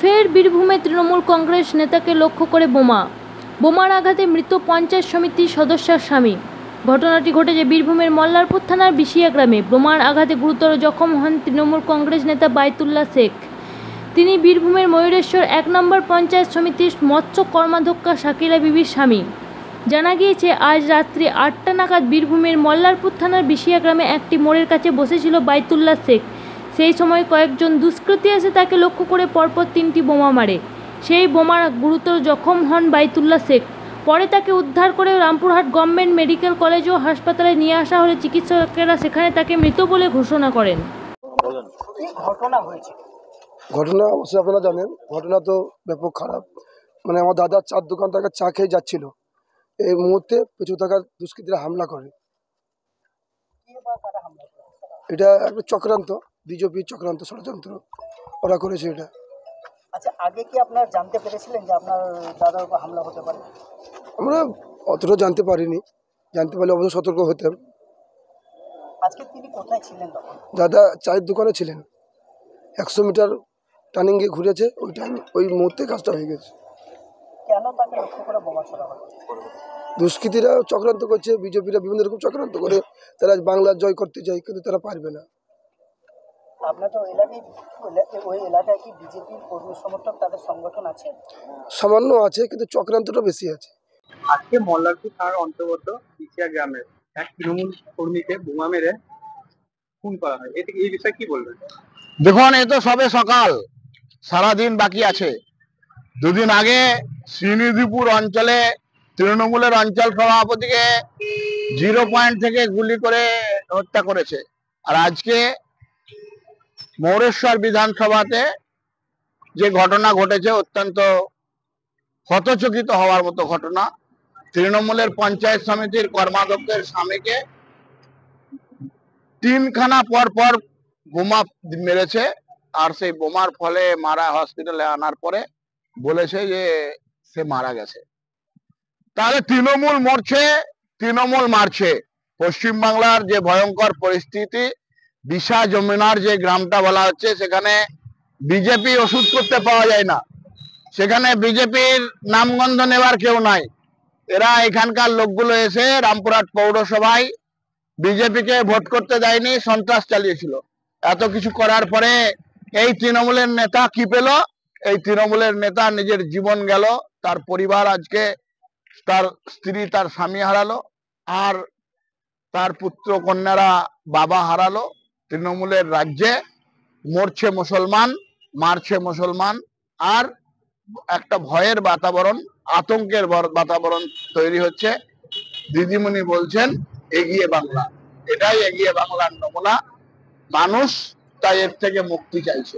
ফের বীরভূমে তৃণমূল কংগ্রেস নেতাকে লক্ষ্য করে বোমার আঘাতে মৃত পঞ্চায়েত সমিতির সদস্যের স্বামী। ঘটনাটি ঘটেছে বীরভূমের মল্লারপুর থানার বিশিয়া গ্রামে। বোমার আঘাতে গুরুতর জখম হন তৃণমূল কংগ্রেস নেতা বাইতুল্লাহ শেখ। তিনি বীরভূমের ময়ূরেশ্বর 1 নম্বর পঞ্চায়েত সমিতির মৎস্য কর্মাধ্যক্ষা শাকিলা বিবির স্বামী। জানা গিয়েছে, আজ রাত্রি 8টা নাগাদ বীরভূমের মল্লারপুর থানার বিশিয়া গ্রামে একটি মোড়ের কাছে বসেছিল বাইতুল্লাহ শেখ। সেই সময় কয়েকজন দুষ্কৃতী এসে তাকে লক্ষ্য করে পরপর 3টি বোমা মারে। সেই বোমার গুরুতর জখম হন বাইতুল্লাহ শেখ। পরে তাকে উদ্ধার করে রামপুরহাট গভর্নমেন্ট মেডিকেল কলেজ ও হাসপাতালে নিয়ে আসা হলে চিকিৎসকেরা সেখানে তাকে মৃত বলে ঘোষণা করেন। ঘটনা অবশ্যই আপনারা জানেন, ঘটনা তো ব্যাপক খারাপ। মানে আমার দাদার চার দোকান থেকে চা খেয়ে যাচ্ছিল, এই মুহূর্তে পেছু থাকার দুষ্কৃতীরা হামলা করে। এটা একটা চক্রান্ত, বিজেপি চক্রান্ত, ষড়যন্ত্র ওরা করেছে এটা। আচ্ছা, আগে কি আপনারা জানতে পেরেছিলেন যে আপনার দাদার উপর হামলা হতে পারে? আমরা অতটা জানতে পারিনি, জানতে পারলে অবশ্যই সতর্ক হতাম। আজকে তিনি কোথায় ছিলেন তখন? দাদা চায়ের দোকানে ছিলেন, 100 মিটার টার্নিং গিয়ে ঘুরেছে, ওই টাইম ওই মুহূর্তে কাজটা হয়ে গেছে। কেন তাকে লক্ষ্য করে বোমা ছোড়া হলো? দুষ্কৃতীরা চক্রান্ত করছে, বিজেপিরা বিভিন্ন রকম চক্রান্ত করে তারা বাংলা জয় করতে চায়, কিন্তু তারা পারবে না। আপনার তো ওই এলাকায় কি বিজেপির কর্মী সমর্থক তাদের সংগঠন আছে? সামান্য আছে, কিন্তু চক্রান্তটা বেশি আছে। আজকে মল্লারপুর থানার অন্তর্গত বিশিয়া গ্রামের এক তৃণমূল কর্মীকে বোমা মেরে খুন করা হয়, এই বিষয়ে কি বলবেন? দেখুন, এ তো সবে সকাল, সারাদিন বাকি আছে। দুদিন আগে শ্রীনিধিপুর অঞ্চলে তৃণমূলের অঞ্চল সভাপতিকে 0 পয়েন্ট থেকে গুলি করে হত্যা করেছে। আর আজকে ময়ূরেশ্বর বিধানসভাতে যে ঘটনা ঘটেছে, অত্যন্ত হতচকিত হওয়ার মতো ঘটনা। তৃণমূলের পঞ্চায়েত সমিতির কর্মাধ্যক্ষের স্বামীকে 3খানা পর পর বোমা মেরেছে। আর সেই বোমার ফলে মারা হসপিটালে আনার পরে বলেছে যে সে মারা গেছে। তাহলে তৃণমূল মরছে, তৃণমূল মারছে। পশ্চিমবাংলার যে ভয়ঙ্কর পরিস্থিতি, বিশা যমুনার যে গ্রামটা বলা হচ্ছে, সেখানে বিজেপি ওষুধ করতে পাওয়া যায় না, সেখানে বিজেপির নামগন্ধ নেবার কেউ নাই। এরা এখানকার লোকগুলো এসে রামপুরহাট পৌরসভায় বিজেপিকে ভোট করতে দেয়নি, সন্ত্রাস চালিয়েছিল। এত কিছু করার পরে এই তৃণমূলের নেতা কি পেল? এই তৃণমূলের নেতা নিজের জীবন গেল, তার পরিবার আজকে, তার স্ত্রী তার স্বামী হারালো, আর তার পুত্র কন্যারা বাবা হারালো। তৃণমূলের রাজ্যে মরছে মুসলমান, মারছে মুসলমান, আর একটা ভয়ের বাতাবরণ, আতঙ্কের বাতাবরণ তৈরি হচ্ছে। দিদিমণি বলছেন এগিয়ে বাংলা, এটাই এগিয়ে বাংলার নমুনা। মানুষ তাই এর থেকে মুক্তি চাইছে।